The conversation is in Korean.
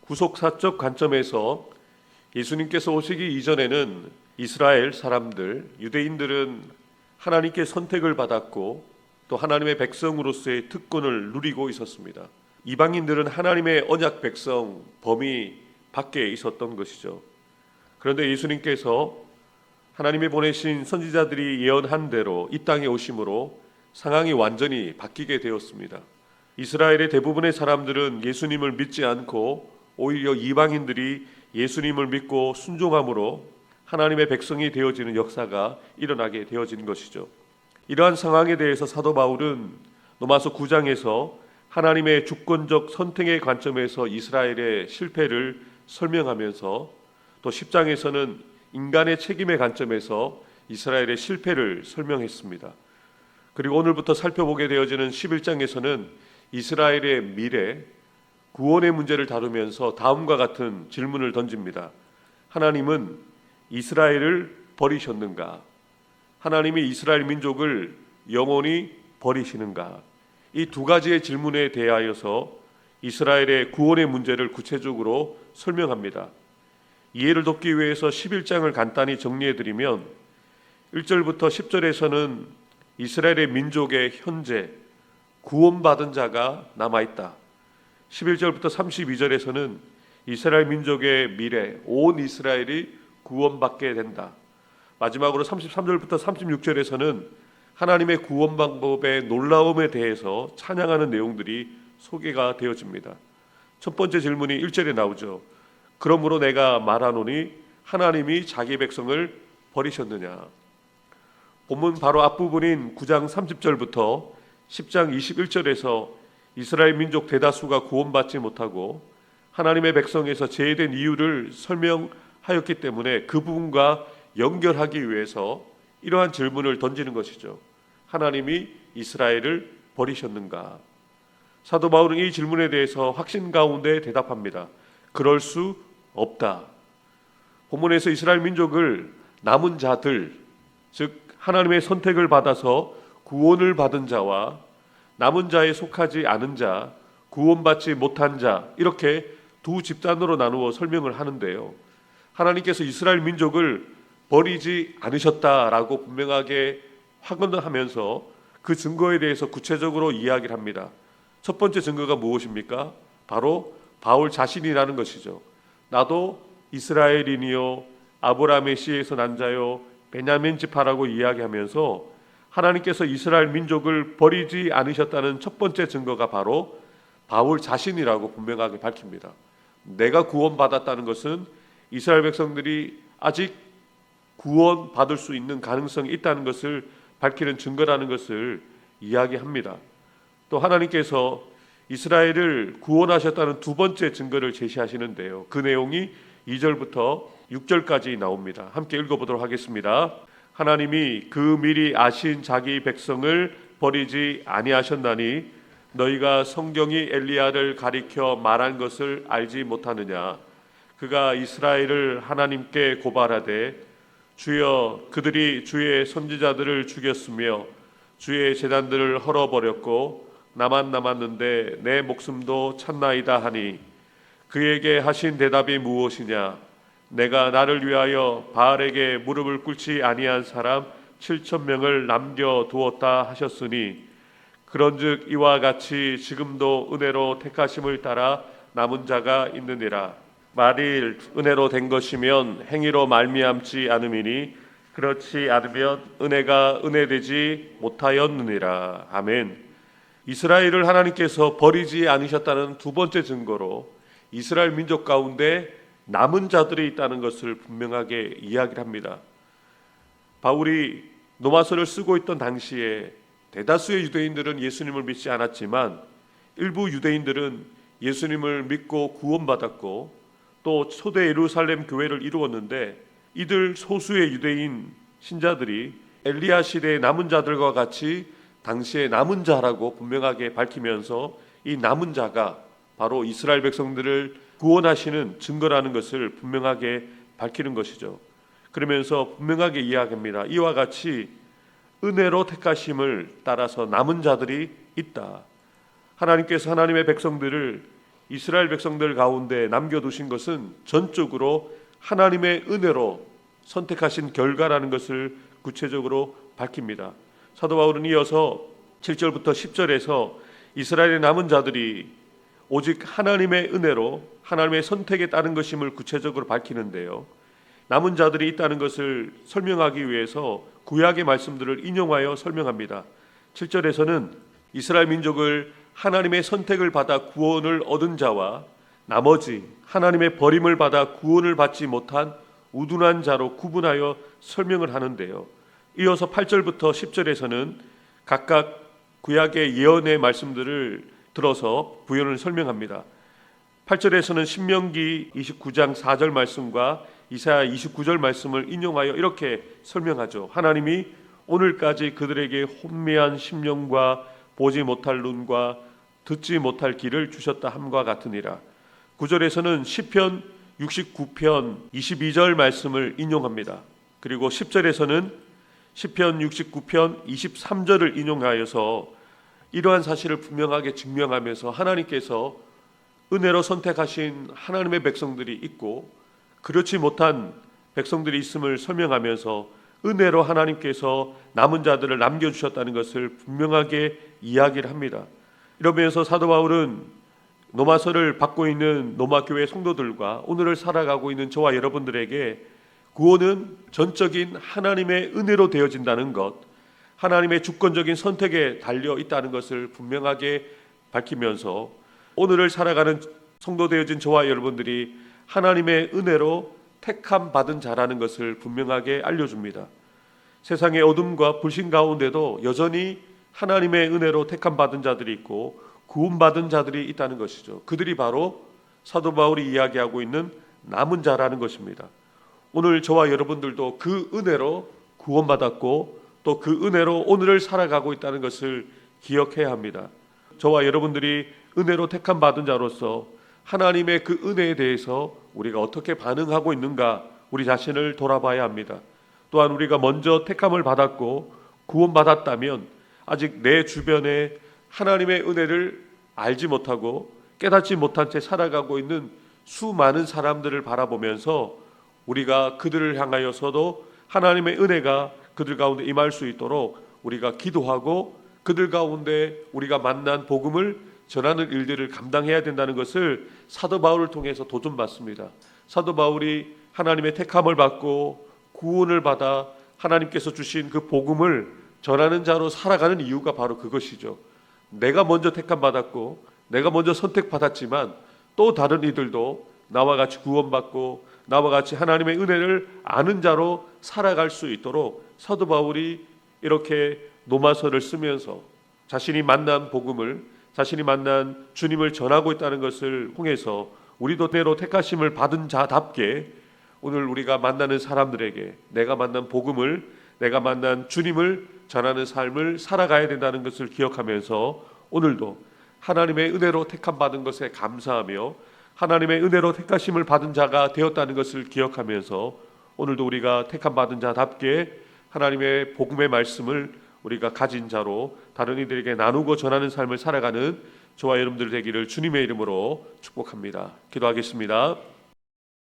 구속사적 관점에서 예수님께서 오시기 이전에는 이스라엘 사람들, 유대인들은 하나님께 선택을 받았고 또 하나님의 백성으로서의 특권을 누리고 있었습니다. 이방인들은 하나님의 언약 백성 범위 밖에 있었던 것이죠. 그런데 예수님께서 하나님이 보내신 선지자들이 예언한 대로 이 땅에 오심으로 상황이 완전히 바뀌게 되었습니다. 이스라엘의 대부분의 사람들은 예수님을 믿지 않고 오히려 이방인들이 예수님을 믿고 순종함으로 하나님의 백성이 되어지는 역사가 일어나게 되어진 것이죠. 이러한 상황에 대해서 사도 바울은 로마서 9장에서 하나님의 주권적 선택의 관점에서 이스라엘의 실패를 설명하면서 또 10장에서는 인간의 책임의 관점에서 이스라엘의 실패를 설명했습니다. 그리고 오늘부터 살펴보게 되어지는 11장에서는 이스라엘의 미래, 구원의 문제를 다루면서 다음과 같은 질문을 던집니다. 하나님은 이스라엘을 버리셨는가? 하나님이 이스라엘 민족을 영원히 버리시는가? 이 두 가지의 질문에 대하여서 이스라엘의 구원의 문제를 구체적으로 설명합니다. 이해를 돕기 위해서 11장을 간단히 정리해드리면 1절부터 10절에서는 이스라엘의 민족의 현재 구원받은 자가 남아있다. 11절부터 32절에서는 이스라엘 민족의 미래, 온 이스라엘이 구원받게 된다. 마지막으로 33절부터 36절에서는 하나님의 구원 방법의 놀라움에 대해서 찬양하는 내용들이 소개가 되어집니다. 첫 번째 질문이 1절에 나오죠. 그러므로 내가 말하노니 하나님이 자기 백성을 버리셨느냐. 본문 바로 앞부분인 9장 30절부터 10장 21절에서 이스라엘 민족 대다수가 구원받지 못하고 하나님의 백성에서 제외된 이유를 설명하였기 때문에 그 부분과 연결하기 위해서 이러한 질문을 던지는 것이죠. 하나님이 이스라엘을 버리셨는가? 사도 바울은 이 질문에 대해서 확신 가운데 대답합니다. 그럴 수 없다. 본문에서 이스라엘 민족을 남은 자들, 즉 하나님의 선택을 받아서 구원을 받은 자와 남은 자에 속하지 않은 자, 구원받지 못한 자, 이렇게 두 집단으로 나누어 설명을 하는데요. 하나님께서 이스라엘 민족을 버리지 않으셨다라고 분명하게 확언하면서 그 증거에 대해서 구체적으로 이야기를 합니다. 첫 번째 증거가 무엇입니까? 바로 바울 자신이라는 것이죠. 나도 이스라엘인이요 아브라함의 씨에서 난 자요 베냐민 지파라고 이야기하면서 하나님께서 이스라엘 민족을 버리지 않으셨다는 첫 번째 증거가 바로 바울 자신이라고 분명하게 밝힙니다. 내가 구원받았다는 것은 이스라엘 백성들이 아직 구원받을 수 있는 가능성이 있다는 것을 밝히는 증거라는 것을 이야기합니다. 또 하나님께서 이스라엘을 구원하셨다는 두 번째 증거를 제시하시는데요. 그 내용이 2절부터 6절까지 나옵니다. 함께 읽어보도록 하겠습니다. 하나님이 그 미리 아신 자기 백성을 버리지 아니하셨나니 너희가 성경이 엘리야를 가리켜 말한 것을 알지 못하느냐. 그가 이스라엘을 하나님께 고발하되 주여 그들이 주의 선지자들을 죽였으며 주의 제단들을 헐어버렸고 나만 남았는데 내 목숨도 찾나이다 하니 그에게 하신 대답이 무엇이냐. 내가 나를 위하여 바알에게 무릎을 꿇지 아니한 사람 7,000명을 남겨두었다 하셨으니 그런즉 이와 같이 지금도 은혜로 택하심을 따라 남은 자가 있느니라. 만일 은혜로 된 것이면 행위로 말미암지 않음이니 그렇지 않으면 은혜가 은혜되지 못하였느니라. 아멘. 이스라엘을 하나님께서 버리지 않으셨다는 두 번째 증거로 이스라엘 민족 가운데 남은 자들이 있다는 것을 분명하게 이야기를 합니다. 바울이 로마서를 쓰고 있던 당시에 대다수의 유대인들은 예수님을 믿지 않았지만 일부 유대인들은 예수님을 믿고 구원받았고 또 초대 예루살렘 교회를 이루었는데 이들 소수의 유대인 신자들이 엘리야 시대의 남은 자들과 같이 당시의 남은 자라고 분명하게 밝히면서 이 남은 자가 바로 이스라엘 백성들을 구원하시는 증거라는 것을 분명하게 밝히는 것이죠. 그러면서 분명하게 이야기합니다. 이와 같이 은혜로 택하심을 따라서 남은 자들이 있다. 하나님께서 하나님의 백성들을 이스라엘 백성들 가운데 남겨두신 것은 전적으로 하나님의 은혜로 선택하신 결과라는 것을 구체적으로 밝힙니다. 사도 바울은 이어서 7절부터 10절에서 이스라엘의 남은 자들이 오직 하나님의 은혜로 하나님의 선택에 따른 것임을 구체적으로 밝히는데요. 남은 자들이 있다는 것을 설명하기 위해서 구약의 말씀들을 인용하여 설명합니다. 7절에서는 이스라엘 민족을 하나님의 선택을 받아 구원을 얻은 자와 나머지 하나님의 버림을 받아 구원을 받지 못한 우둔한 자로 구분하여 설명을 하는데요. 이어서 8절부터 10절에서는 각각 구약의 예언의 말씀들을 들어서 부연을 설명합니다. 8절에서는 신명기 29장 4절 말씀과 이사야 29절 말씀을 인용하여 이렇게 설명하죠. 하나님이 오늘까지 그들에게 혼미한 심령과 보지 못할 눈과 듣지 못할 귀를 주셨다 함과 같으니라. 9절에서는 시편 69편 22절 말씀을 인용합니다. 그리고 10절에서는 시편 69편 23절을 인용하여서 이러한 사실을 분명하게 증명하면서 하나님께서 은혜로 선택하신 하나님의 백성들이 있고 그렇지 못한 백성들이 있음을 설명하면서 은혜로 하나님께서 남은 자들을 남겨주셨다는 것을 분명하게 이야기를 합니다. 이러면서 사도 바울은 노마서를 받고 있는 노마교회 성도들과 오늘을 살아가고 있는 저와 여러분들에게 구원은 전적인 하나님의 은혜로 되어진다는 것, 하나님의 주권적인 선택에 달려 있다는 것을 분명하게 밝히면서 오늘을 살아가는 성도 되어진 저와 여러분들이 하나님의 은혜로 택함 받은 자라는 것을 분명하게 알려줍니다. 세상의 어둠과 불신 가운데도 여전히 하나님의 은혜로 택함 받은 자들이 있고 구원받은 자들이 있다는 것이죠. 그들이 바로 사도 바울이 이야기하고 있는 남은 자라는 것입니다. 오늘 저와 여러분들도 그 은혜로 구원받았고 또 그 은혜로 오늘을 살아가고 있다는 것을 기억해야 합니다. 저와 여러분들이 은혜로 택함 받은 자로서 하나님의 그 은혜에 대해서 우리가 어떻게 반응하고 있는가 우리 자신을 돌아봐야 합니다. 또한 우리가 먼저 택함을 받았고 구원받았다면 아직 내 주변에 하나님의 은혜를 알지 못하고 깨닫지 못한 채 살아가고 있는 수많은 사람들을 바라보면서 우리가 그들을 향하여서도 하나님의 은혜가 그들 가운데 임할 수 있도록 우리가 기도하고 그들 가운데 우리가 만난 복음을 전하는 일들을 감당해야 된다는 것을 사도 바울을 통해서 도전받습니다. 사도 바울이 하나님의 택함을 받고 구원을 받아 하나님께서 주신 그 복음을 전하는 자로 살아가는 이유가 바로 그것이죠. 내가 먼저 택함 받았고 내가 먼저 선택받았지만 또 다른 이들도 나와 같이 구원받고 나와 같이 하나님의 은혜를 아는 자로 살아갈 수 있도록 사도 바울이 이렇게 노마서를 쓰면서 자신이 만난 복음을 자신이 만난 주님을 전하고 있다는 것을 통해서 우리도 때로 택하심을 받은 자답게 오늘 우리가 만나는 사람들에게 내가 만난 복음을 내가 만난 주님을 전하는 삶을 살아가야 된다는 것을 기억하면서 오늘도 하나님의 은혜로 택함 받은 것에 감사하며 하나님의 은혜로 택하심을 받은 자가 되었다는 것을 기억하면서 오늘도 우리가 택함 받은 자답게 하나님의 복음의 말씀을 우리가 가진 자로 다른 이들에게 나누고 전하는 삶을 살아가는 저와 여러분들 되기를 주님의 이름으로 축복합니다. 기도하겠습니다.